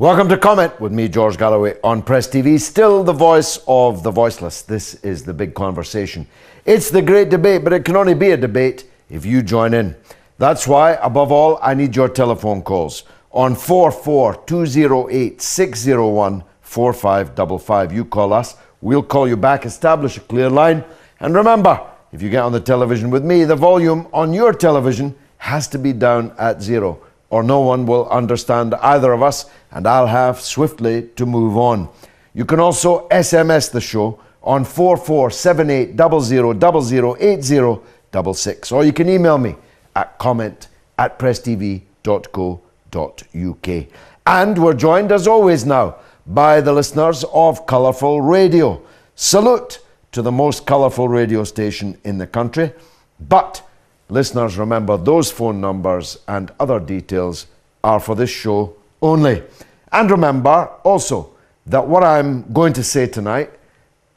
Welcome to Comment with me, George Galloway, on Press TV. Still the voice of the voiceless. This is the big conversation. It's the great debate, but it can only be a debate if you join in. That's why, above all, I need your telephone calls on 44208-601-4555. You call us, we'll call you back, establish a clear line. And remember, if you get on the television with me, the volume on your television has to be down at zero, or no one will understand either of us, and I'll have swiftly to move on. You can also SMS the show on 447800008066, or you can email me at comment@presstv.co.uk. And we're joined, as always now, by the listeners of Colourful Radio. Salute to the most colourful radio station in the country. But listeners, remember, those phone numbers and other details are for this show only. And remember also that what I'm going to say tonight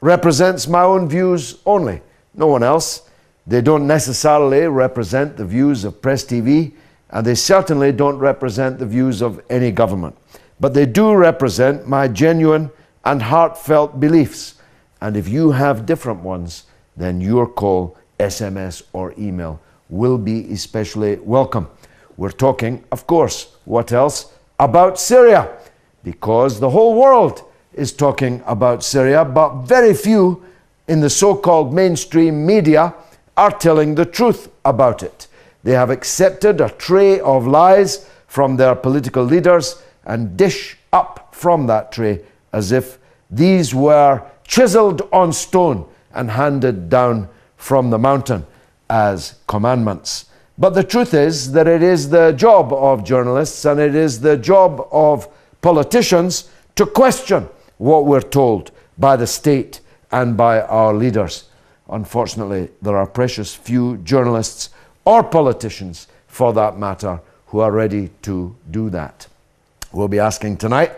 represents my own views only, no one else. They don't necessarily represent the views of Press TV, and they certainly don't represent the views of any government. But they do represent my genuine and heartfelt beliefs. And if you have different ones, then your call, SMS or email will be especially welcome. We're talking, of course, what else? About Syria, because the whole world is talking about Syria, but very few in the so-called mainstream media are telling the truth about it. They have accepted a tray of lies from their political leaders and dish up from that tray as if these were chiseled on stone and handed down from the mountain as commandments. But the truth is that it is the job of journalists and it is the job of politicians to question what we're told by the state and by our leaders. Unfortunately, there are precious few journalists or politicians, for that matter, who are ready to do that. We'll be asking tonight,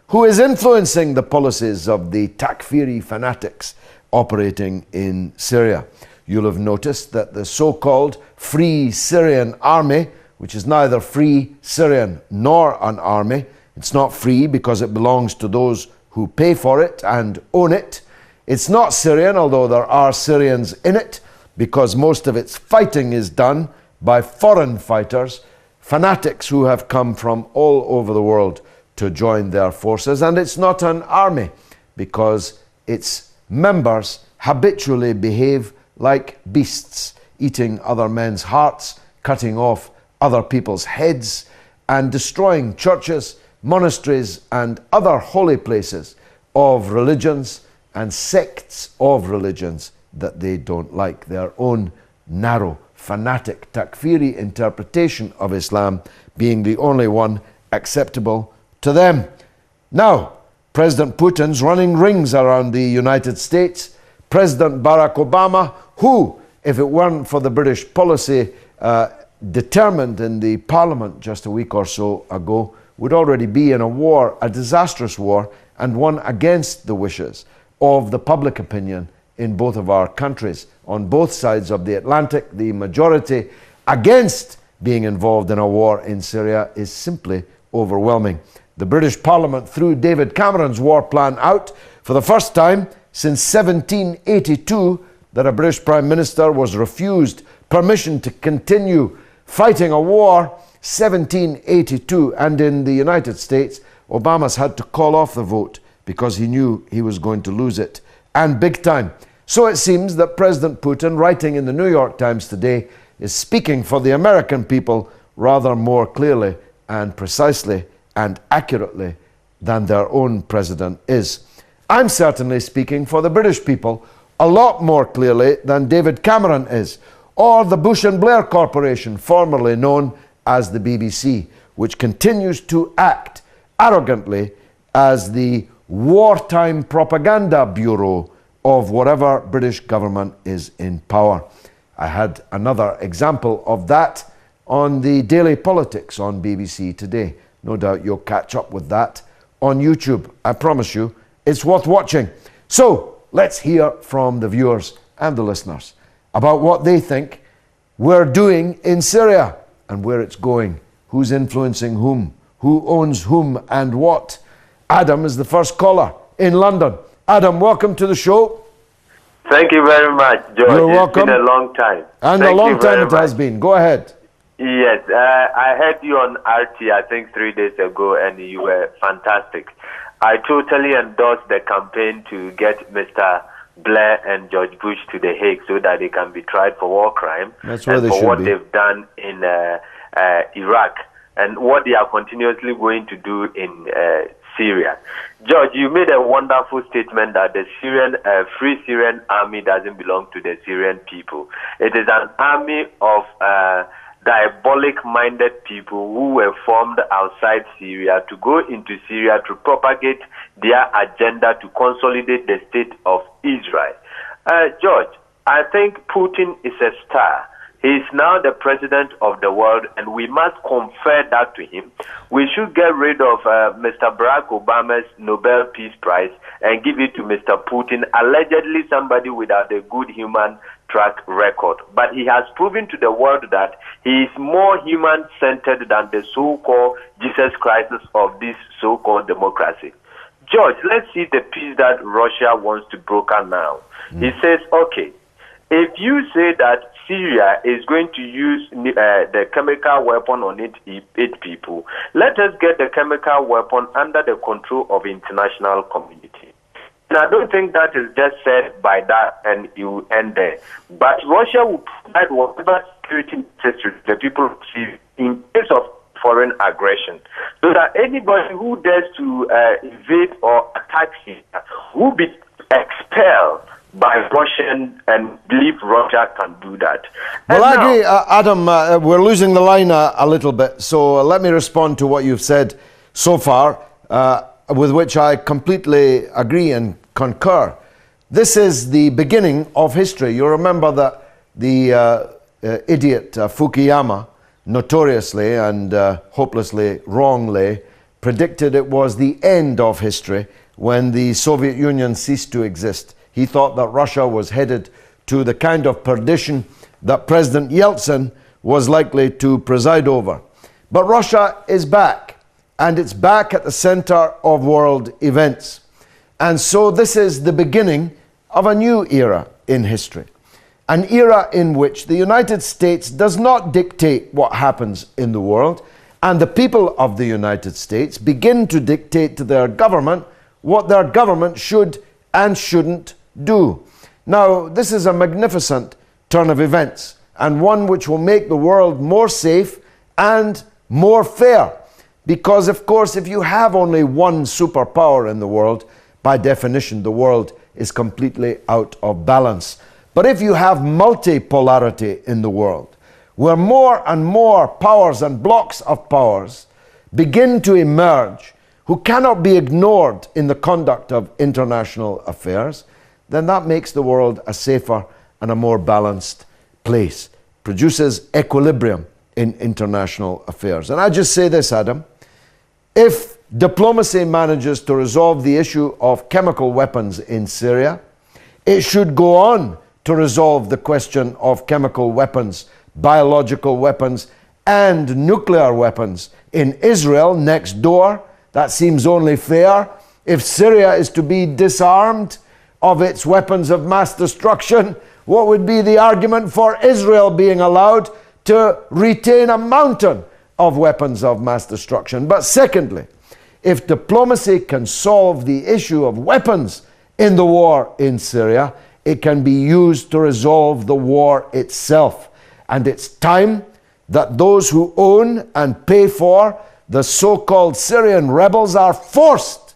who is influencing the policies of the Takfiri Fanatics operating in Syria? You'll have noticed that the so-called Free Syrian Army, which is neither free Syrian nor an army, it's not free because it belongs to those who pay for it and own it. It's not Syrian, although there are Syrians in it, because most of its fighting is done by foreign fighters, fanatics who have come from all over the world to join their forces. And it's not an army because its members habitually behave like beasts, eating other men's hearts, cutting off other people's heads, and destroying churches, monasteries, and other holy places of religions and sects of religions that they don't like. Their own narrow, fanatic, Takfiri interpretation of Islam being the only one acceptable to them. Now, President Putin's running rings around the United States. President Barack Obama, who, if it weren't for the British policy determined in the Parliament just a week or so ago, would already be in a war, a disastrous war, and one against the wishes of the public opinion in both of our countries. On both sides of the Atlantic, the majority against being involved in a war in Syria is simply overwhelming. The British Parliament threw David Cameron's war plan out for the first time since 1782, that a British Prime Minister was refused permission to continue fighting a war. 1782, and in the United States, Obama's had to call off the vote because he knew he was going to lose it, and big time. So it seems that President Putin, writing in the New York Times today, is speaking for the American people rather more clearly and precisely and accurately than their own president is. I'm certainly speaking for the British people a lot more clearly than David Cameron is, or the Bush and Blair Corporation, formerly known as the BBC, which continues to act arrogantly as the wartime propaganda bureau of whatever British government is in power. I had another example of that on the Daily Politics on BBC today. No doubt you'll catch up with that on YouTube. I promise you, it's worth watching. So let's hear from the viewers and the listeners about what they think we're doing in Syria and where it's going, who's influencing whom, who owns whom and what. Adam is the first caller in London. Adam, welcome to the show. Thank you very much, George. You're welcome. It's been a long time. And a long time it has been. Go ahead. Yes, I heard you on RT, I think 3 days ago, and you were fantastic. I totally endorse the campaign to get Mr. Blair and George Bush to The Hague so that they can be tried for war crime. That's where and they for should what be. they've done in Iraq and what they are continuously going to do in Syria. George, you made a wonderful statement that the Free Syrian Army doesn't belong to the Syrian people. It is an army of diabolic-minded people who were formed outside Syria to go into Syria to propagate their agenda to consolidate the state of Israel. George, I think Putin is a star. He is now the president of the world, and we must confer that to him. We should get rid of Mr. Barack Obama's Nobel Peace Prize and give it to Mr. Putin, allegedly somebody without a good human track record. But he has proven to the world that he is more human-centered than the so-called Jesus Christ of this so-called democracy. George, let's see the peace that Russia wants to broker now. He says, okay, if you say that Syria is going to use the chemical weapon on eight people, let us get the chemical weapon under the control of international community. And I don't think that is just said by that and you end there. But Russia will provide whatever security necessary to the people of Syria in case of foreign aggression, so that anybody who dares to invade or attack Syria will be expelled by Russian and believe Russia can do that. Well, I agree, Adam, we're losing the line a little bit, so let me respond to what you've said so far, with which I completely agree and concur. This is the beginning of history. You remember that the idiot Fukuyama, notoriously and hopelessly wrongly, predicted it was the end of history when the Soviet Union ceased to exist. He thought that Russia was headed to the kind of perdition that President Yeltsin was likely to preside over. But Russia is back, and it's back at the center of world events. And so this is the beginning of a new era in history. An era in which the United States does not dictate what happens in the world, and the people of the United States begin to dictate to their government what their government should and shouldn't do. Now, this is a magnificent turn of events, and one which will make the world more safe and more fair. Because, of course, if you have only one superpower in the world, by definition, the world is completely out of balance. But if you have multipolarity in the world, where more and more powers and blocks of powers begin to emerge, who cannot be ignored in the conduct of international affairs, then that makes the world a safer and a more balanced place, produces equilibrium in international affairs. And I just say this, Adam, if diplomacy manages to resolve the issue of chemical weapons in Syria, it should go on to resolve the question of chemical weapons, biological weapons, and nuclear weapons in Israel next door. That seems only fair. If Syria is to be disarmed of its weapons of mass destruction, what would be the argument for Israel being allowed to retain a mountain of weapons of mass destruction? But secondly, if diplomacy can solve the issue of weapons in the war in Syria, it can be used to resolve the war itself. And it's time that those who own and pay for the so-called Syrian rebels are forced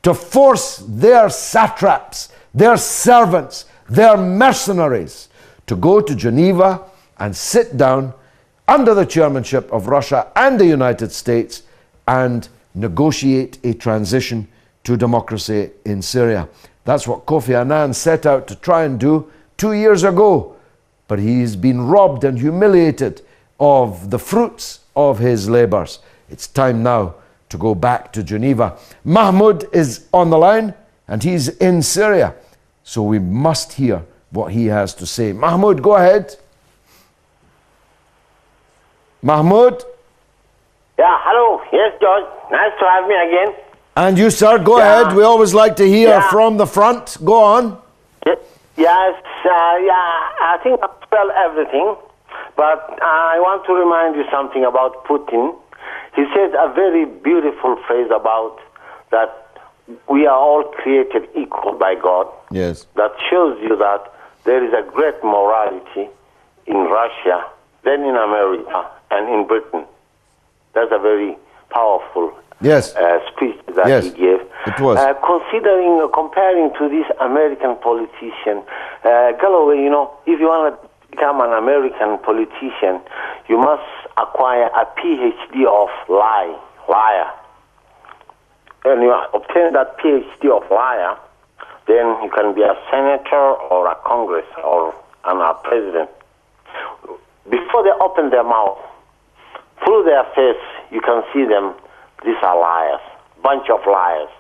to force their satraps, their servants, their mercenaries to go to Geneva and sit down under the chairmanship of Russia and the United States and negotiate a transition to democracy in Syria. That's what Kofi Annan set out to try and do 2 years ago. But he's been robbed and humiliated of the fruits of his labors. It's time now to go back to Geneva. Mahmoud is on the line and he's in Syria. So we must hear what he has to say. Mahmoud, go ahead. Mahmoud? Yeah, hello. Yes, George. Nice to have me again. And you, sir, go ahead. We always like to hear from the front. Go on. Yes, I think I spell everything, but I want to remind you something about Putin. He said a very beautiful phrase about that we are all created equal by God. Yes. That shows you that there is a great morality in Russia, then in America, and in Britain. That's a very powerful speech that he gave. It was. Comparing to this American politician, Galloway, you know, if you want to become an American politician, you must acquire a PhD of liar. And you obtain that PhD of liar, then you can be a senator or a congress or a president. Before they open their mouth, through their face, you can see them. These are liars, bunch of liars.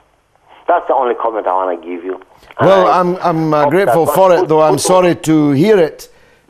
That's the only comment I want to give you. Well, I'm grateful for it, though I'm sorry to hear it.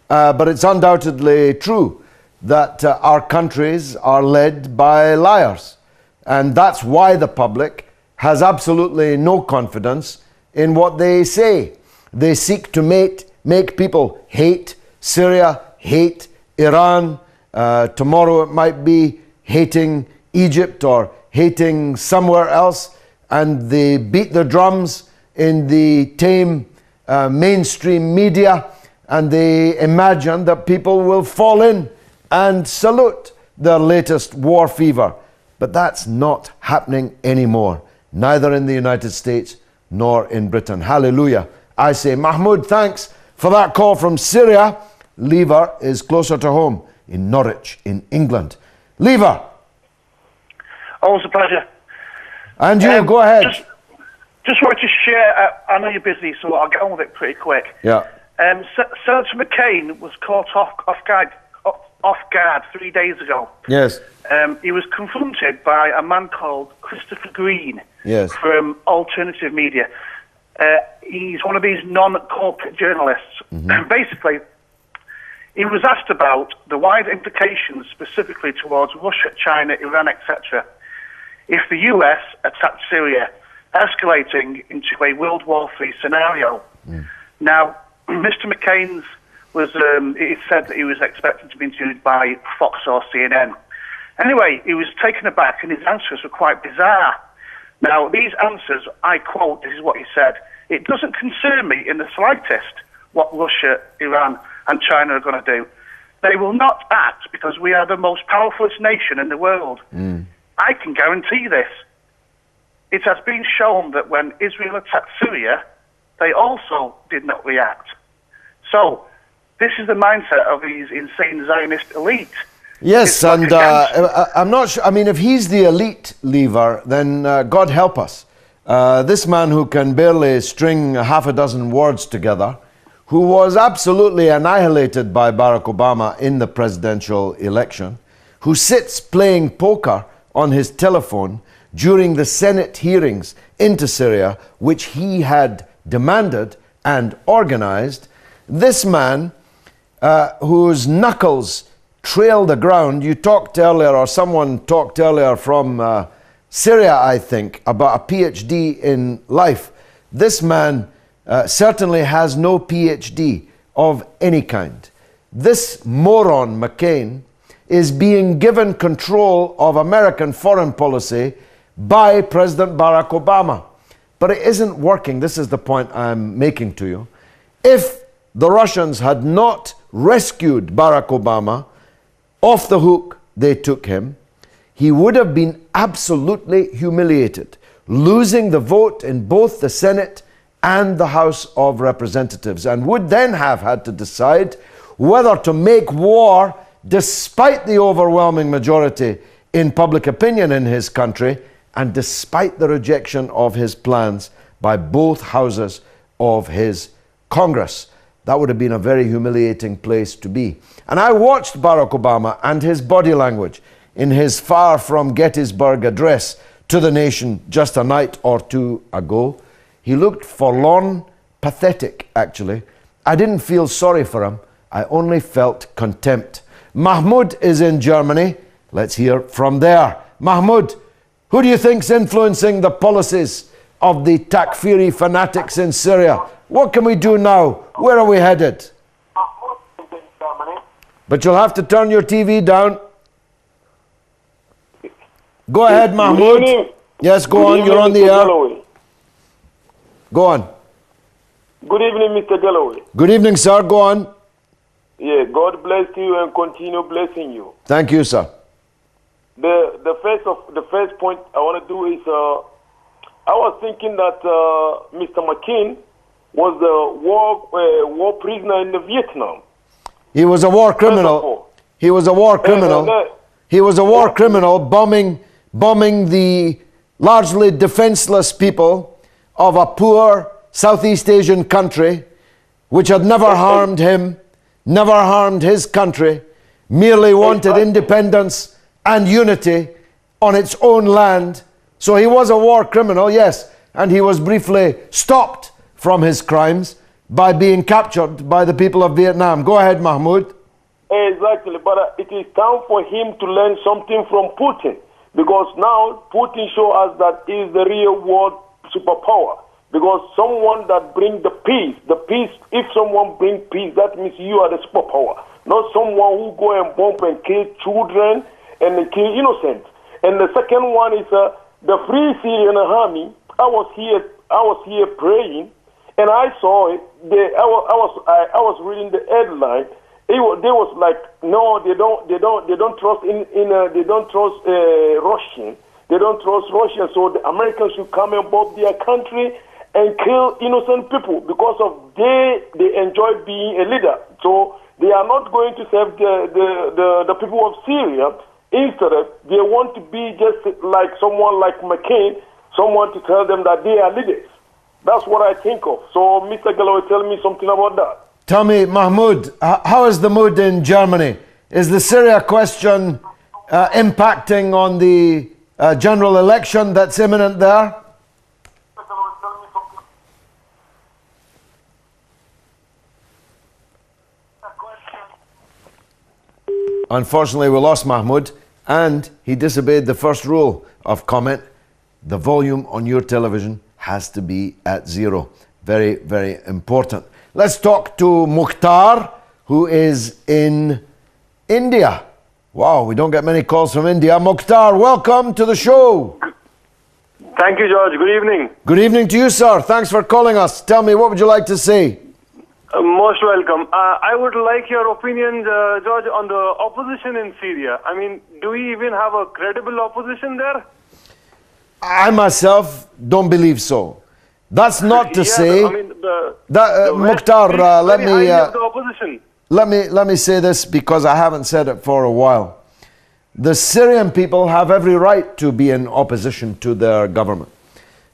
But it's undoubtedly true that our countries are led by liars. And that's why the public has absolutely no confidence in what they say. They seek to make people hate Syria, hate Iran. Tomorrow it might be hating Egypt or hating somewhere else, and they beat the drums in the tame mainstream media, and they imagine that people will fall in and salute their latest war fever. But that's not happening anymore, neither in the United States nor in Britain. Hallelujah. I say, Mahmoud, thanks for that call from Syria. Lever is closer to home in Norwich, in England. Lever. Always a pleasure. And you, go ahead. Just wanted to share, I know you're busy, so I'll get on with it pretty quick. Yeah. Senator McCain was caught off guard 3 days ago. Yes. He was confronted by a man called Christopher Green from Alternative Media. He's one of these non-corporate journalists. And basically, he was asked about the wide implications specifically towards Russia, China, Iran, etc. if the US attacked Syria, escalating into a World War III scenario. Now, Mr. McCain's it said that he was expected to be interviewed by Fox or CNN. Anyway, he was taken aback and his answers were quite bizarre. Now, these answers, I quote, this is what he said, "It doesn't concern me in the slightest what Russia, Iran and China are going to do. They will not act because we are the most powerful nation in the world. I can guarantee this. It has been shown that when Israel attacked Syria, they also did not react." So, this is the mindset of these insane Zionist elite. Yes, and I'm not sure. I mean, if he's the elite lever, then God help us. This man who can barely string half a dozen words together, who was absolutely annihilated by Barack Obama in the presidential election, who sits playing poker on his telephone during the Senate hearings into Syria, which he had demanded and organized. This man, whose knuckles trail the ground. You talked earlier, or someone talked earlier from Syria, I think, about a PhD in life. This man certainly has no PhD of any kind. This moron, McCain, is being given control of American foreign policy by President Barack Obama. But it isn't working. This is the point I'm making to you. If the Russians had not rescued Barack Obama, off the hook they took him, he would have been absolutely humiliated, losing the vote in both the Senate and the House of Representatives, and would then have had to decide whether to make war despite the overwhelming majority in public opinion in his country and despite the rejection of his plans by both houses of his Congress. That would have been a very humiliating place to be. And I watched Barack Obama and his body language in his far from Gettysburg address to the nation just a night or two ago. He looked forlorn, pathetic, actually. I didn't feel sorry for him. I only felt contempt. Mahmoud is in Germany. Let's hear from there. Mahmoud, who do you think's influencing the policies of the Takfiri fanatics in Syria? What can we do now? Where are we headed? But you'll have to turn your TV down. Go ahead, Mahmoud. Yes, go on. You're on the air. Go on. Good evening, Mr. Galloway. Good evening, sir. Go on. Yeah, God bless you and continue blessing you. Thank you, sir. The first point I want to do is I was thinking that Mr. McCain was a war prisoner in the Vietnam. He was a war criminal. He was a war criminal. He was a war criminal bombing the largely defenseless people of a poor Southeast Asian country which had never harmed him, never harmed his country, merely wanted independence and unity on its own land. So he was a war criminal, yes, and he was briefly stopped from his crimes by being captured by the people of Vietnam. Go ahead, Mahmoud. Exactly, but it is time for him to learn something from Putin, because now Putin shows us that he is the real world superpower. Because someone that brings the peace, if someone brings peace, that means you are the superpower. Not someone who go and bomb and kill children and kill innocents. And the second one is the Free Syrian Army. I was here praying, and I saw it. I was reading the headline. They was like, no, they don't trust they don't trust Russian. They don't trust Russia, so the Americans should come and bomb their country and kill innocent people because of they enjoy being a leader. So they are not going to save the people of Syria. Instead, they want to be just like someone like McCain, someone to tell them that they are leaders. That's what I think of. So, Mr. Galloway, tell me something about that. Tell me, Mahmoud, how is the mood in Germany? Is the Syria question impacting on the general election that's imminent there? Unfortunately, we lost Mahmoud, and he disobeyed the first rule of comment. The volume on your television has to be at 0. Very, very important. Let's talk to Mukhtar, who is in India. Wow, we don't get many calls from India. Mukhtar, welcome to the show. Thank you, George. Good evening. Good evening to you, sir. Thanks for calling us. Tell me, what would you like to say? Most welcome. I would like your opinion, George, on the opposition in Syria. I mean, do we even have a credible opposition there? I myself don't believe so. That's not to say I mean, Mukhtar, let me say this, because I haven't said it for a while. The Syrian people have every right to be in opposition to their government.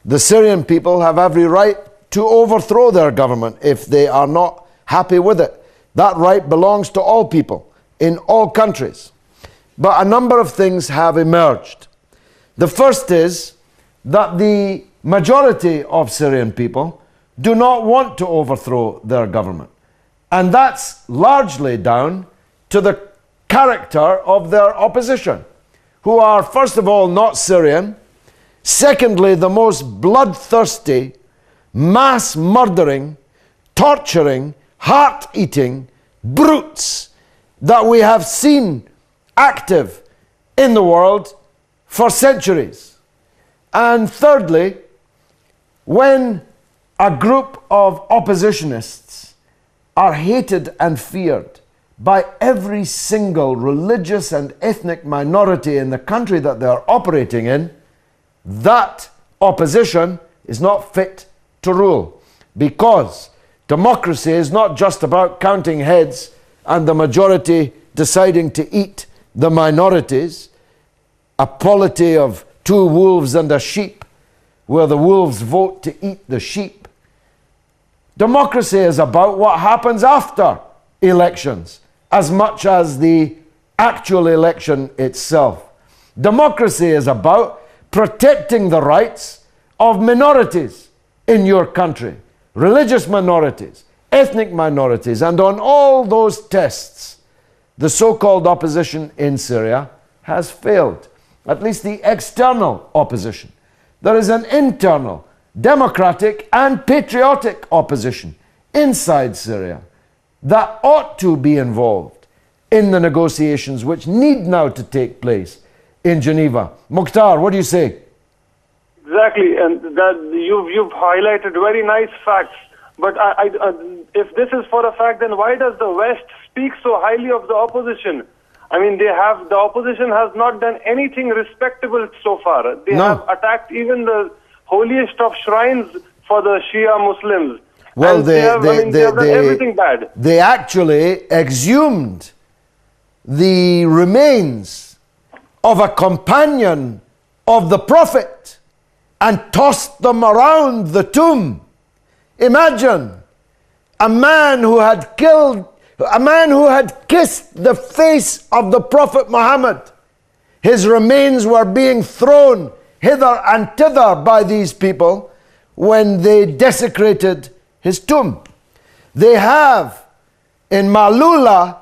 The Syrian people have every right to overthrow their government if they are not happy with it. That right belongs to all people in all countries. But a number of things have emerged. The first is that the majority of Syrian people do not want to overthrow their government. And that's largely down to the character of their opposition, who are, first of all, not Syrian. Secondly, the most bloodthirsty, mass murdering, torturing, heart-eating brutes that we have seen active in the world for centuries. And thirdly, when a group of oppositionists are hated and feared by every single religious and ethnic minority in the country that they're operating in, that opposition is not fit to rule, because democracy is not just about counting heads and the majority deciding to eat the minorities, a polity of 2 wolves and a sheep, where the wolves vote to eat the sheep. Democracy is about what happens after elections as much as the actual election itself. Democracy is about protecting the rights of minorities in your country, religious minorities, ethnic minorities, and on all those tests, the so-called opposition in Syria has failed. At least the external opposition. There is an internal, democratic and patriotic opposition inside Syria that ought to be involved in the negotiations which need now to take place in Geneva. Mukhtar, what do you say? Exactly, and that you've highlighted very nice facts. But if this is for a fact, then why does the West speak so highly of the opposition? I mean, the opposition has not done anything respectable so far. They have attacked even the holiest of shrines for the Shia Muslims. Well, they have done everything bad. They actually exhumed the remains of a companion of the Prophet and tossed them around the tomb. Imagine a man who had kissed the face of the Prophet Muhammad. His remains were being thrown hither and thither by these people when they desecrated his tomb. They have, in Malula,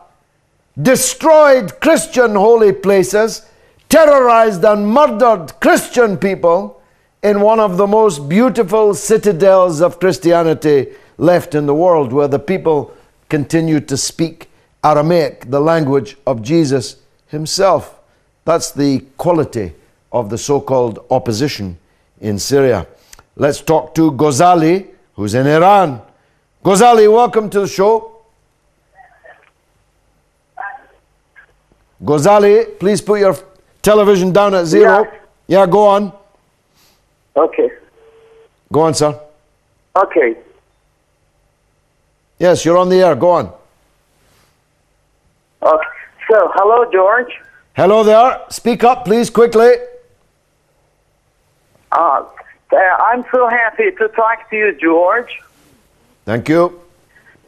destroyed Christian holy places, terrorized and murdered Christian people in one of the most beautiful citadels of Christianity left in the world, where the people continue to speak Aramaic, the language of Jesus himself. That's the quality of the so-called opposition in Syria. Let's talk to Ghazali, who's in Iran. Ghazali, welcome to the show. Ghazali, please put your television down at zero. Yeah, go on. Okay. Go on, sir. Okay. Yes, you're on the air. Go on. So, hello, George. Hello there. Speak up, please, quickly. I'm so happy to talk to you, George. Thank you.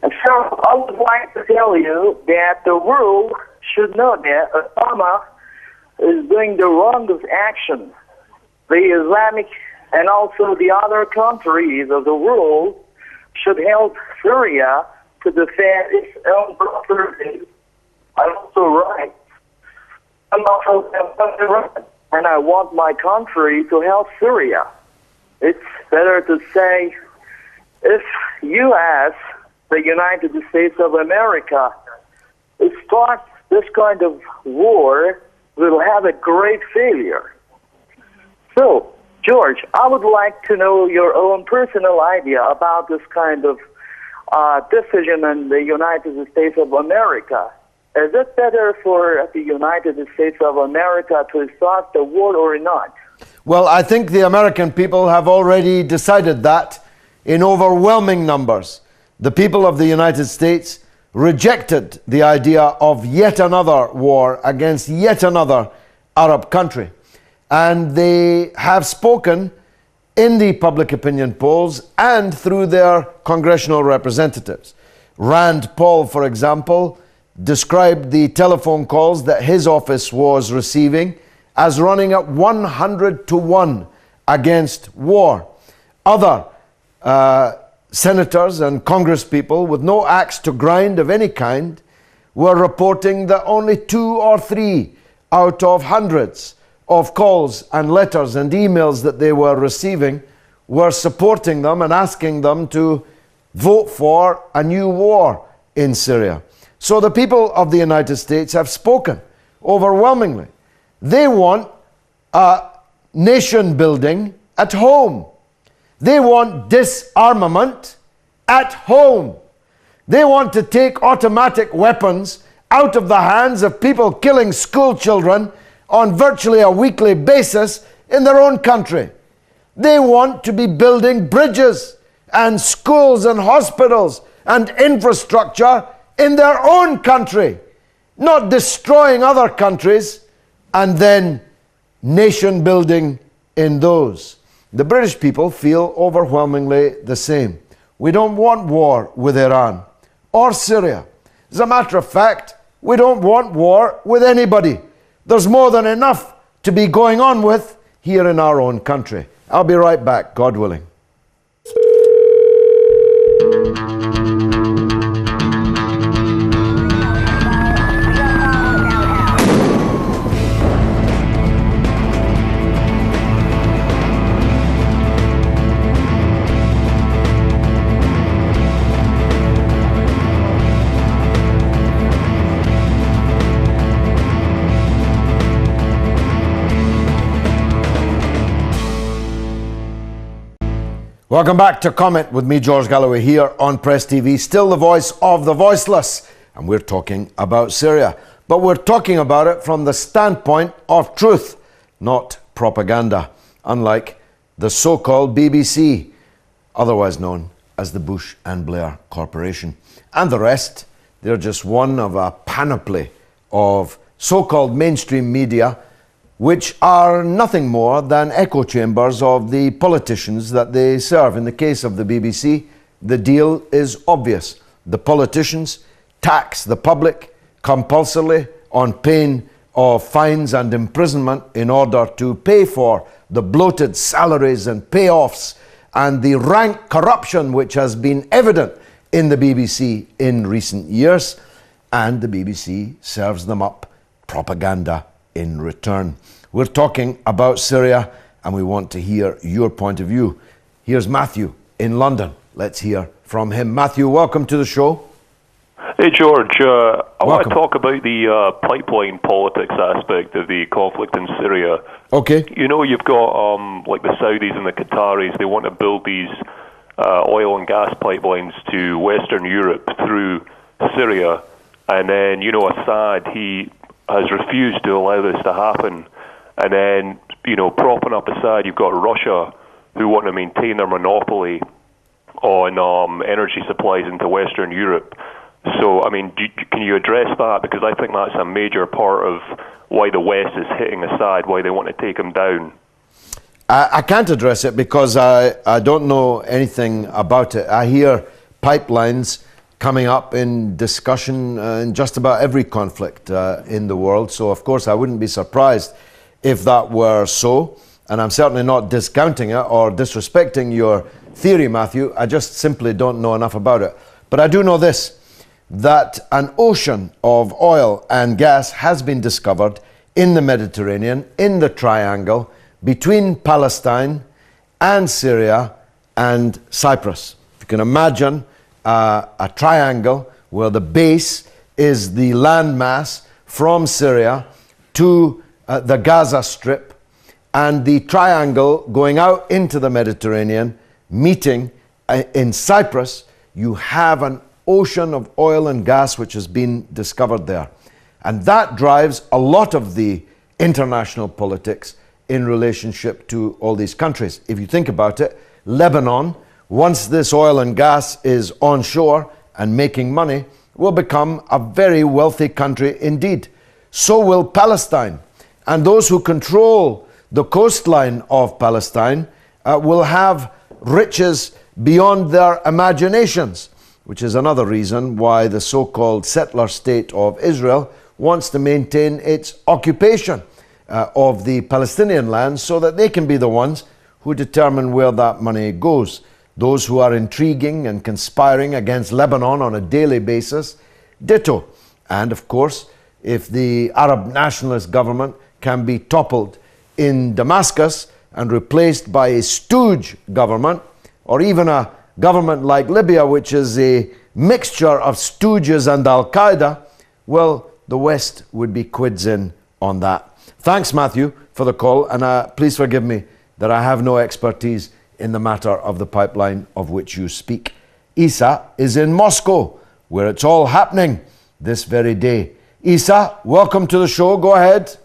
And so, I would like to tell you that the world should know that Obama is doing the wrongest action. The Islamic and also the other countries of the world should help Syria to defend its own property and also rights. And also, and I want my country to help Syria. It's better to say, if U.S., the United States of America, starts this kind of war, we'll have a great failure. So, George, I would like to know your own personal idea about this kind of decision in the United States of America. Is it better for the United States of America to start the war or not? Well, I think the American people have already decided that in overwhelming numbers. The people of the United States rejected the idea of yet another war against yet another Arab country. And they have spoken in the public opinion polls and through their congressional representatives. Rand Paul, for example, described the telephone calls that his office was receiving as running at 100 to 1 against war. Other senators and congresspeople with no axe to grind of any kind were reporting that only 2 or 3 out of hundreds of calls and letters and emails that they were receiving were supporting them and asking them to vote for a new war in Syria. So the people of the United States have spoken overwhelmingly. They want nation building at home. They want disarmament at home. They want to take automatic weapons out of the hands of people killing school children on virtually a weekly basis in their own country. They want to be building bridges and schools and hospitals and infrastructure in their own country, not destroying other countries and then nation building in those. The British people feel overwhelmingly the same. We don't want war with Iran or Syria. As a matter of fact, we don't want war with anybody. There's more than enough to be going on with here in our own country. I'll be right back, God willing. Welcome back to Comment with me, George Galloway, here on Press TV. Still the voice of the voiceless. And we're talking about Syria. But we're talking about it from the standpoint of truth, not propaganda. Unlike the so-called BBC, otherwise known as the Bush and Blair Corporation. And the rest, they're just one of a panoply of so-called mainstream media which are nothing more than echo chambers of the politicians that they serve. In the case of the BBC, the deal is obvious. The politicians tax the public compulsorily on pain of fines and imprisonment in order to pay for the bloated salaries and payoffs and the rank corruption which has been evident in the BBC in recent years. And the BBC serves them up propaganda in return. We're talking about Syria and we want to hear your point of view. Here's Matthew in London. Let's hear from him. Matthew, welcome to the show. Hey, George. I want to talk about the pipeline politics aspect of the conflict in Syria. Okay. You know, you've got like the Saudis and the Qataris. They want to build these oil and gas pipelines to Western Europe through Syria. And then, you know, Assad, he has refused to allow this to happen. And then, you know, propping up Assad, you've got Russia, who want to maintain their monopoly on energy supplies into Western Europe. So, I mean, can you address that? Because I think that's a major part of why the West is hitting Assad, why they want to take him down. I can't address it because I don't know anything about it. I hear pipelines coming up in discussion in just about every conflict in the world. So, of course, I wouldn't be surprised if that were so. And I'm certainly not discounting it or disrespecting your theory, Matthew. I just simply don't know enough about it. But I do know this, that an ocean of oil and gas has been discovered in the Mediterranean, in the triangle between Palestine and Syria and Cyprus. If you can imagine a triangle where the base is the landmass from Syria to the Gaza Strip, and the triangle going out into the Mediterranean, meeting in Cyprus, you have an ocean of oil and gas which has been discovered there. And that drives a lot of the international politics in relationship to all these countries. If you think about it, Lebanon, once this oil and gas is onshore and making money, will become a very wealthy country indeed. So will Palestine. And those who control the coastline of Palestine will have riches beyond their imaginations, which is another reason why the so-called settler state of Israel wants to maintain its occupation of the Palestinian land so that they can be the ones who determine where that money goes. Those who are intriguing and conspiring against Lebanon on a daily basis, ditto. And of course, if the Arab nationalist government can be toppled in Damascus and replaced by a stooge government, or even a government like Libya, which is a mixture of stooges and Al-Qaeda, well, the West would be quids in on that. Thanks, Matthew, for the call, and please forgive me that I have no expertise in the matter of the pipeline of which you speak. Isa is in Moscow, where it's all happening this very day. Isa, welcome to the show. Go ahead.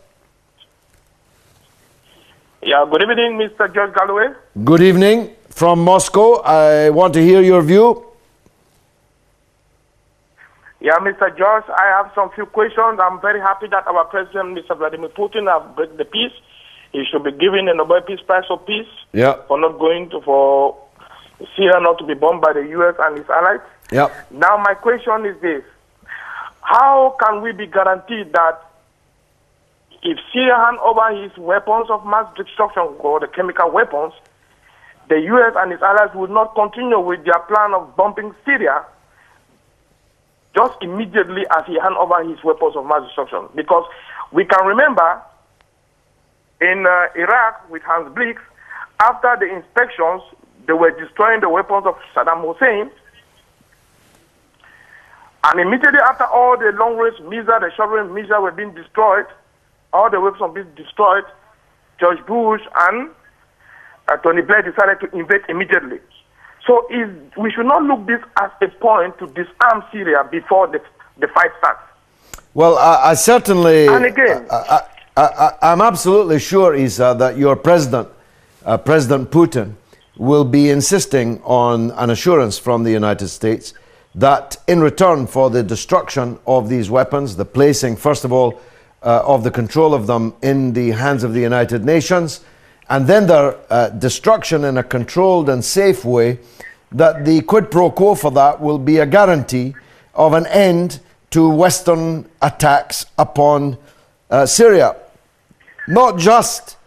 Yeah, good evening, Mr. George Galloway. Good evening from Moscow. I want to hear your view. Yeah, Mr. George, I have some few questions. I'm very happy that our president, Mr. Vladimir Putin, has break the peace. He should be given a Nobel Peace Prize for peace for not going to, for Syria not to be bombed by the U.S. and its allies. Now, my question is this. How can we be guaranteed that if Syria hand over his weapons of mass destruction or the chemical weapons, the U.S. and its allies will not continue with their plan of bombing Syria just immediately as he hand over his weapons of mass destruction? Because we can remember in Iraq with Hans Blix, after the inspections, they were destroying the weapons of Saddam Hussein. And immediately after all the long-range missiles, the short-range missiles were being destroyed, all the weapons being destroyed, George Bush and Tony Blair decided to invade immediately. So we should not look this as a point to disarm Syria before the fight starts. Well, I certainly... And again... I'm absolutely sure, Isa, that your president, President Putin, will be insisting on an assurance from the United States that in return for the destruction of these weapons, the placing, first of all, of the control of them in the hands of the United Nations, and then their destruction in a controlled and safe way, that the quid pro quo for that will be a guarantee of an end to Western attacks upon Syria. Not just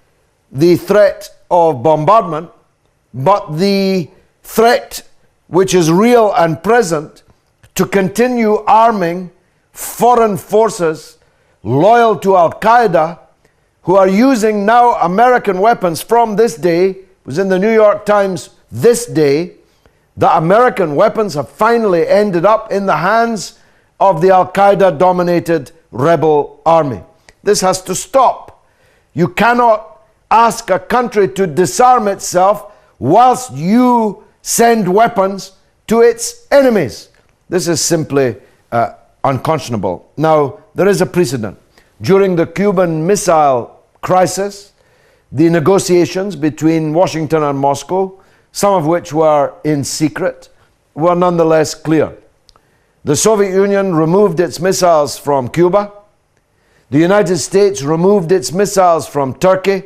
the threat of bombardment, but the threat which is real and present to continue arming foreign forces loyal to Al-Qaeda, who are using now American weapons from this day. It was in the New York Times this day that American weapons have finally ended up in the hands of the Al-Qaeda dominated rebel army. This has to stop. You cannot ask a country to disarm itself whilst you send weapons to its enemies. This is simply unconscionable. Now, there is a precedent. During the Cuban Missile Crisis, the negotiations between Washington and Moscow, some of which were in secret, were nonetheless clear. The Soviet Union removed its missiles from Cuba. The United States removed its missiles from Turkey,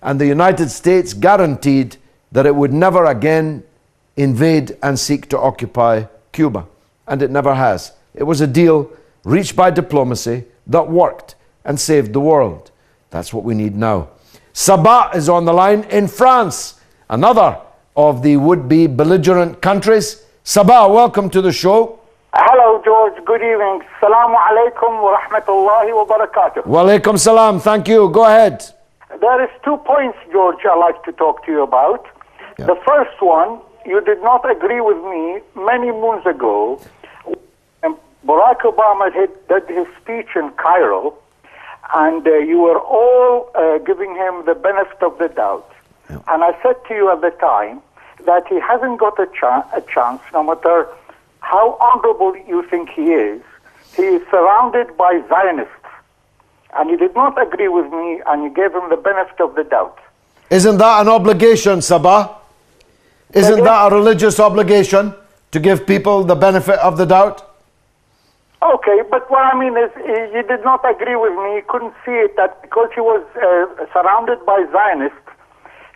and the United States guaranteed that it would never again invade and seek to occupy Cuba. And it never has. It was a deal reached by diplomacy that worked and saved the world. That's what we need now. Sabah is on the line in France, another of the would-be belligerent countries. Sabah, welcome to the show. Hello, George. Good evening. Assalamu alaikum wa rahmatullahi wa barakatuh. Wa alaikum salam. Thank you. Go ahead. There is 2 points, George, I'd like to talk to you about. Yeah. The first one, you did not agree with me many moons ago. Barack Obama did his speech in Cairo, and you were all giving him the benefit of the doubt. Yeah. And I said to you at the time that he hasn't got a chance, no matter how honorable you think he is surrounded by Zionists. And you did not agree with me, and you gave him the benefit of the doubt. Isn't that an obligation, Sabah? Isn't that a religious obligation to give people the benefit of the doubt? Okay, but what I mean is, you did not agree with me. You couldn't see it that because he was surrounded by Zionists,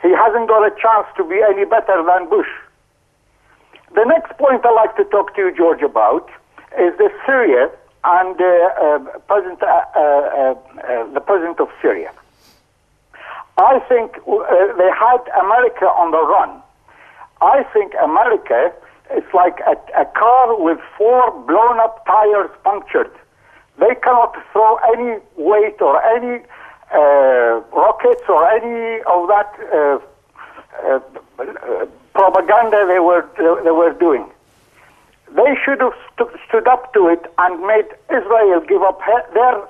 he hasn't got a chance to be any better than Bush. The next point I'd like to talk to you, George, about is the Syria and the president of Syria. I think they had America on the run. I think America is like a car with 4 blown-up tires punctured. They cannot throw any weight or any rockets or any of that propaganda they were doing. They should have stood up to it and made Israel give up their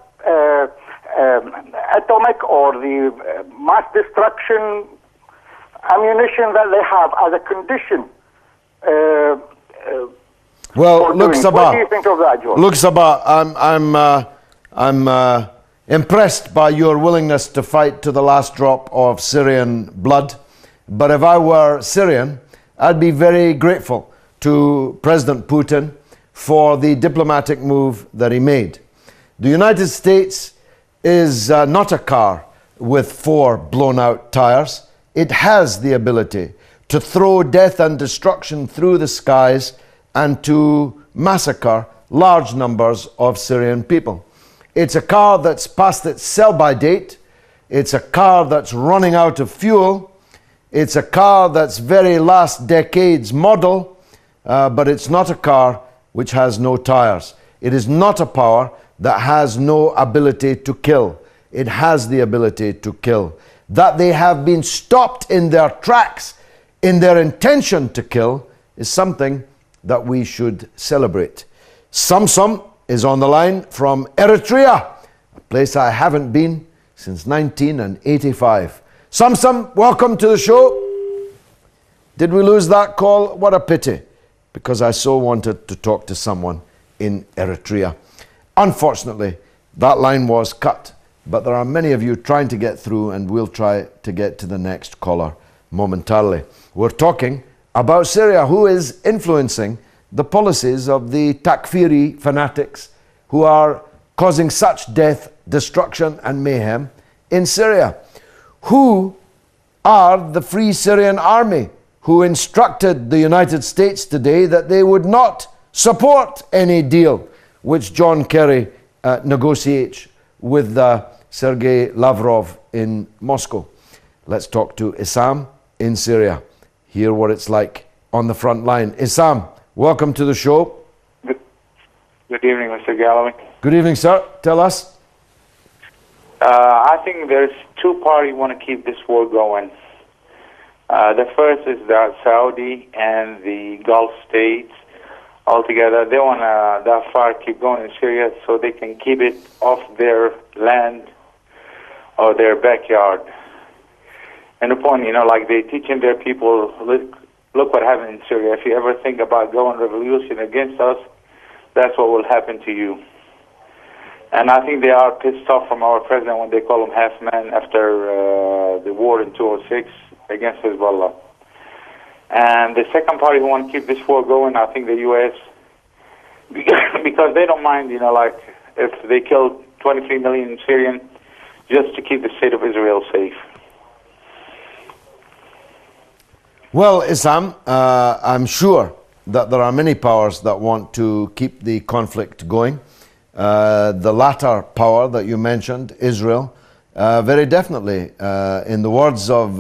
atomic or the mass destruction ammunition that they have as a condition. Well, look, Sabah. What do you think of that, George? Look, Sabah, I'm impressed by your willingness to fight to the last drop of Syrian blood. But if I were Syrian, I'd be very grateful to President Putin for the diplomatic move that he made. The United States is not a car with 4 blown-out tires. It has the ability to throw death and destruction through the skies and to massacre large numbers of Syrian people. It's a car that's past its sell-by date. It's a car that's running out of fuel. It's a car that's very last decade's model, but it's not a car which has no tires. It is not a power that has no ability to kill. It has the ability to kill. That they have been stopped in their tracks, in their intention to kill, is something that we should celebrate. Samsam is on the line from Eritrea, a place I haven't been since 1985. Samsam, welcome to the show. Did we lose that call? What a pity, because I so wanted to talk to someone in Eritrea. Unfortunately, that line was cut, but there are many of you trying to get through, and we'll try to get to the next caller momentarily. We're talking about Syria, who is influencing the policies of the Takfiri fanatics who are causing such death, destruction and mayhem in Syria. Who are the Free Syrian Army who instructed the United States today that they would not support any deal which John Kerry negotiates with Sergei Lavrov in Moscow. Let's talk to Issam in Syria. Hear what it's like on the front line. Issam, welcome to the show. Good evening, Mr. Galloway. Good evening, sir. Tell us. I think there's two parties who want to keep this war going. The first is the Saudi and the Gulf states. Altogether, they want that far keep going in Syria so they can keep it off their land or their backyard. And the point, like they're teaching their people, look what happened in Syria. If you ever think about going revolution against us, that's what will happen to you. And I think they are pissed off from our president when they call him half man after the war in 2006 against Hezbollah. And the second party who want to keep this war going, I think the U.S., because they don't mind, like if they kill 23 million Syrians just to keep the state of Israel safe. Well, Issam, I'm sure that there are many powers that want to keep the conflict going. The latter power that you mentioned, Israel, very definitely. In the words of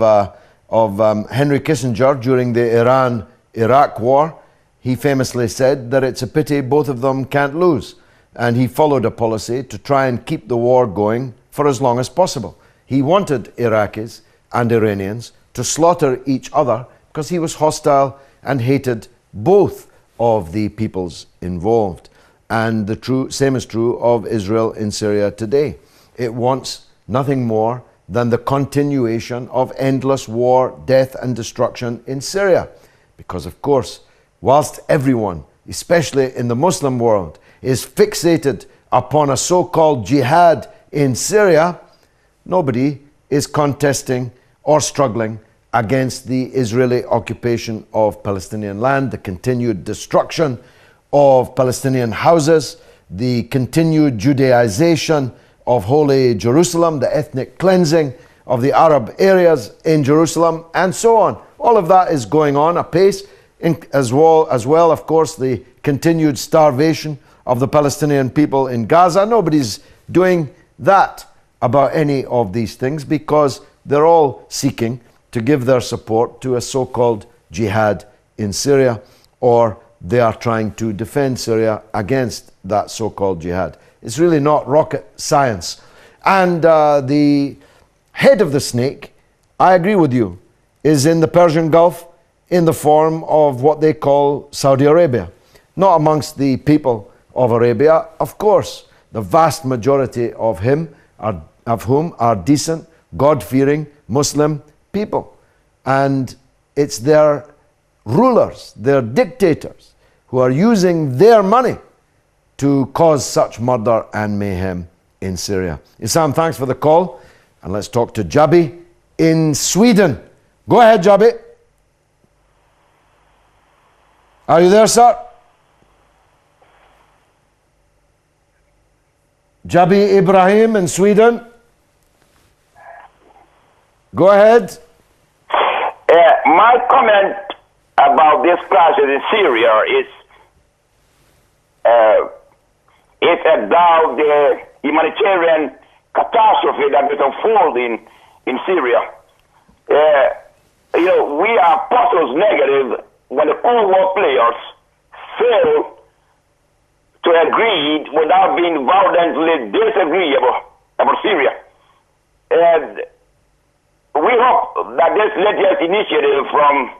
Henry Kissinger during the Iran-Iraq war, he famously said that it's a pity both of them can't lose. And he followed a policy to try and keep the war going for as long as possible. He wanted Iraqis and Iranians to slaughter each other because he was hostile and hated both of the peoples involved. And the same is true of Israel in Syria today. It wants nothing more than the continuation of endless war, death and destruction in Syria. Because of course, whilst everyone, especially in the Muslim world, is fixated upon a so-called jihad in Syria, nobody is contesting or struggling against the Israeli occupation of Palestinian land, the continued destruction of Palestinian houses, the continued Judaization of Holy Jerusalem, the ethnic cleansing of the Arab areas in Jerusalem, and so on. All of that is going on apace, as well, of course, the continued starvation of the Palestinian people in Gaza. Nobody's doing that about any of these things because they're all seeking to give their support to a so-called jihad in Syria, or they are trying to defend Syria against that so-called jihad. It's really not rocket science. And the head of the snake, I agree with you, is in the Persian Gulf in the form of what they call Saudi Arabia. Not amongst the people of Arabia, of course. The vast majority of whom are decent, God-fearing Muslim people. And it's their rulers, their dictators, who are using their money to cause such murder and mayhem in Syria. Issam, thanks for the call. And let's talk to Jabi in Sweden. Go ahead, Jabi. Are you there, sir? Jabi Ibrahim in Sweden. Go ahead. My comment about this crisis in Syria is it's about the humanitarian catastrophe that is unfolding in Syria. We are posters negative when the Cold War players fail to agree without being violently disagreeable about Syria. And we hope that this latest initiative from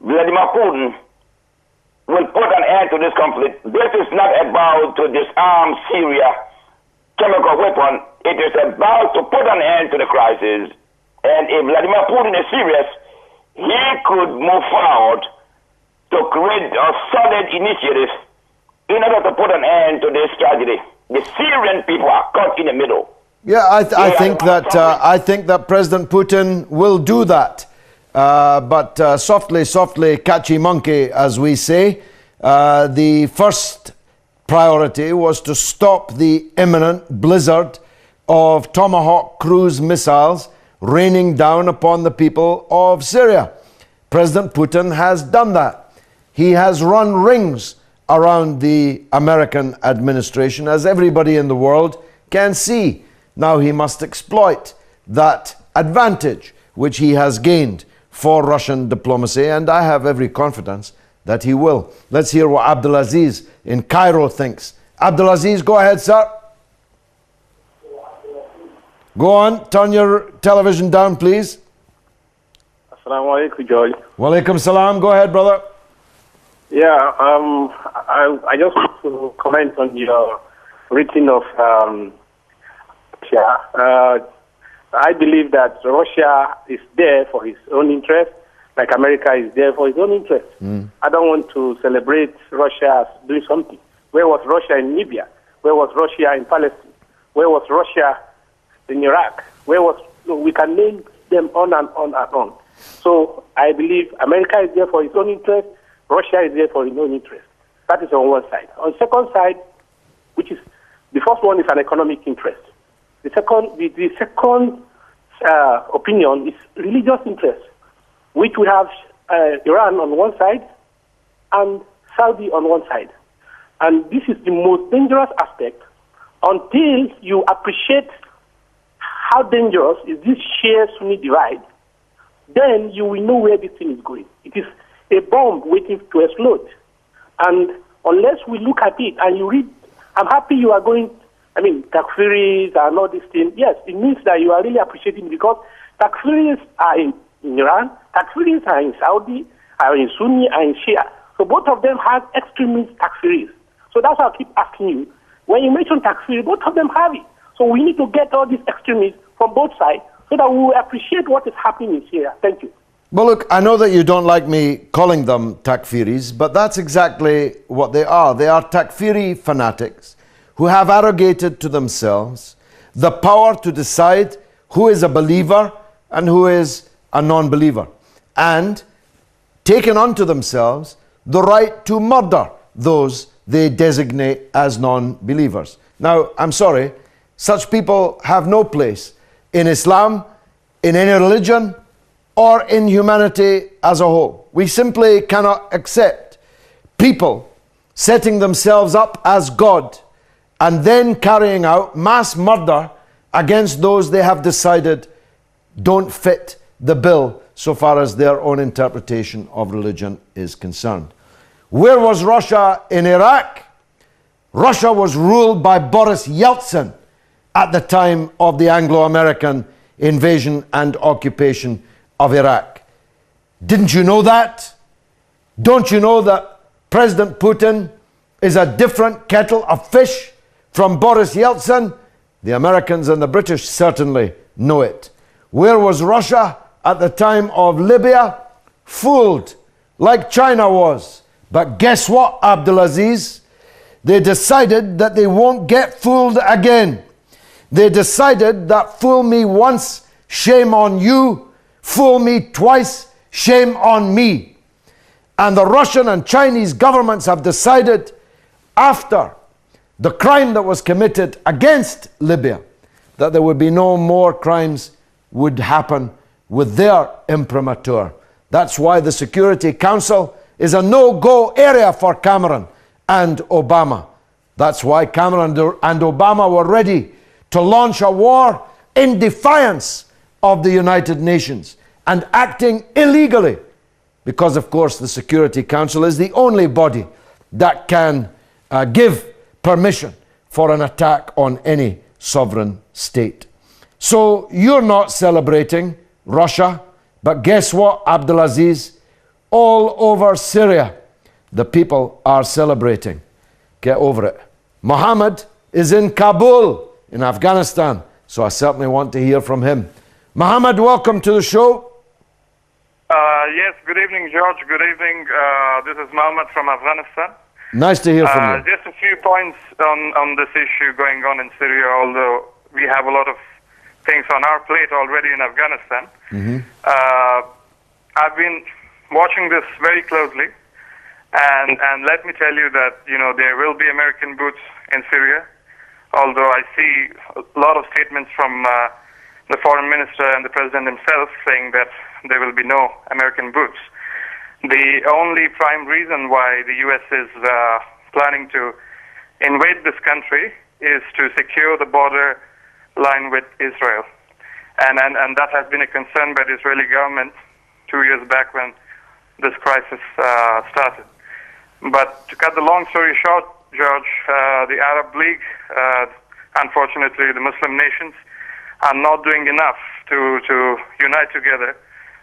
Vladimir Putin will put an end to this conflict. This is not about to disarm Syria chemical weapon. It is about to put an end to the crisis. And if Vladimir Putin is serious, he could move forward to create a solid initiative in order to put an end to this tragedy. The Syrian people are caught in the middle. Yeah, I think that President Putin will do that. But softly, softly, catchy monkey, as we say. The first priority was to stop the imminent blizzard of Tomahawk cruise missiles raining down upon the people of Syria. President Putin has done that. He has run rings around the American administration, as everybody in the world can see. Now he must exploit that advantage which he has gained for Russian diplomacy, and I have every confidence that he will. Let's hear what Abdulaziz in Cairo thinks. Abdulaziz, go ahead, sir. Go on, turn your television down, please. Assalamu alaikum, George. Wa alaikum salam. Go ahead, brother. Yeah, I just want to comment on your written of Russia. I believe that Russia is there for his own interest, like America is there for his own interest. I don't want to celebrate Russia as doing something. Where was Russia in Libya? Where was Russia in Palestine? Where was Russia in Iraq? We can name them on and on and on. So I believe America is there for its own interest, Russia is there for its own interest. That is on one side. On the second side, which is, the first one is an economic interest. The second opinion is religious interest, which we have Iran on one side and Saudi on one side. And this is the most dangerous aspect until you appreciate how dangerous is this sheer Sunni divide, then you will know where this thing is going. It is a bomb waiting to explode. And unless we look at it and you read, I'm happy you are going, Takfiris and all these things. Yes, it means that you are really appreciating it because Takfiris are in Iran, Takfiris are in Saudi, are in Sunni, are in Shia. So both of them have extremist Takfiris. So that's why I keep asking you. When you mention Takfiri, both of them have it. So we need to get all these extremists from both sides so that we will appreciate what is happening in Syria. Thank you. Well, look, I know that you don't like me calling them Takfiris, but that's exactly what they are. They are Takfiri fanatics who have arrogated to themselves the power to decide who is a believer and who is a non-believer, and taken unto themselves the right to murder those they designate as non-believers. Now, I'm sorry, such people have no place in Islam, in any religion, or in humanity as a whole. We simply cannot accept people setting themselves up as God and then carrying out mass murder against those they have decided don't fit the bill so far as their own interpretation of religion is concerned. Where was Russia in Iraq? Russia was ruled by Boris Yeltsin at the time of the Anglo-American invasion and occupation of Iraq. Didn't you know that? Don't you know that President Putin is a different kettle of fish from Boris Yeltsin? The Americans and the British certainly know it. Where was Russia at the time of Libya? Fooled, like China was. But guess what, Abdulaziz? They decided that they won't get fooled again. They decided that fool me once, shame on you. Fool me twice, shame on me. And the Russian and Chinese governments have decided, after the crime that was committed against Libya, that there would be no more crimes would happen with their imprimatur. That's why the Security Council is a no-go area for Cameron and Obama. That's why Cameron and Obama were ready to launch a war in defiance of the United Nations and acting illegally, because of course the Security Council is the only body that can give permission for an attack on any sovereign state. So you're not celebrating Russia, but guess what, Abdulaziz? All over Syria, the people are celebrating. Get over it. Mohammed is in Kabul, in Afghanistan, so I certainly want to hear from him. Mohammed, welcome to the show. Yes, good evening, George. Good evening. This is Mohammed from Afghanistan. Nice to hear from you. Just a few points on this issue going on in Syria, although we have a lot of things on our plate already in Afghanistan. I've been watching this very closely, and let me tell you that, you know, there will be American boots in Syria, although I see a lot of statements from the foreign minister and the president himself saying that there will be no American boots. The only prime reason why the U.S. is planning to invade this country is to secure the border line with Israel. And that has been a concern by the Israeli government 2 years back when this crisis started. But to cut the long story short, George, the Arab League, unfortunately the Muslim nations, are not doing enough to unite together,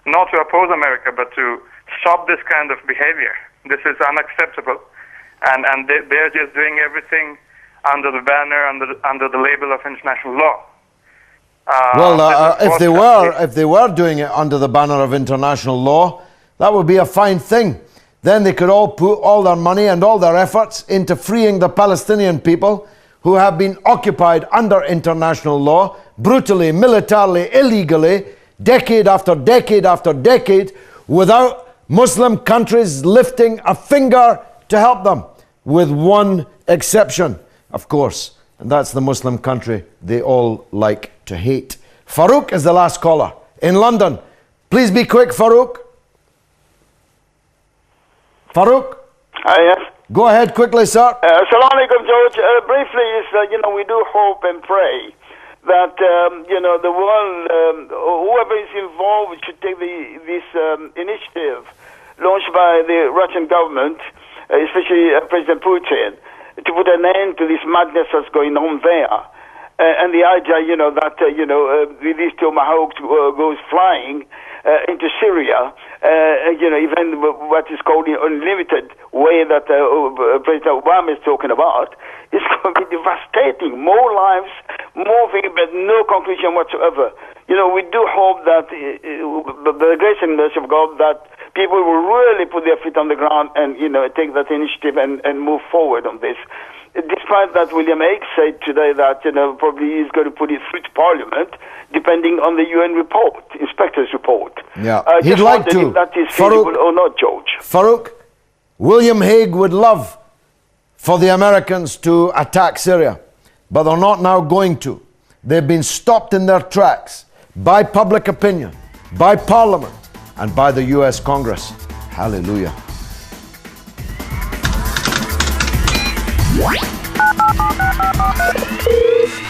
not to oppose America, but to stop this kind of behavior. This is unacceptable. And they're just doing everything under the banner, under the label of international law. If they were doing it under the banner of international law, that would be a fine thing. Then they could all put all their money and all their efforts into freeing the Palestinian people who have been occupied under international law, brutally, militarily, illegally, decade after decade after decade, without Muslim countries lifting a finger to help them, with one exception, of course, and that's the Muslim country they all like to hate. Farouk is the last caller in London. Please be quick, Farouk. Farouk? Yes. Go ahead quickly, sir. Assalamu alaikum, George. Briefly, we do hope and pray that, the world, whoever is involved should take this initiative launched by the Russian government, especially President Putin, to put an end to this madness that's going on there. And the idea, with these tomahawks goes flying into Syria, even what is called the unlimited way that President Obama is talking about, is going to be devastating. More lives, more things, but no conclusion whatsoever. We do hope that, the grace and mercy of God, that people will really put their feet on the ground and, take that initiative and move forward on this. Despite that, William Hague said today that, probably he's going to put it through to Parliament, depending on the UN report, inspector's report. Yeah, he'd like to. If that is feasible or not, George. Farouk, William Hague would love for the Americans to attack Syria, but they're not now going to. They've been stopped in their tracks by public opinion, by Parliament, and by the US Congress. Hallelujah.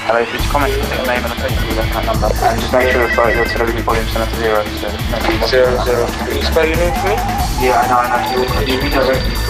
Hello, if you just comment your name and the place you left that number, and just make sure that your television volume's set to 0. So 0, 0. Can you spell your name for me? Yeah, I know. You redirect me.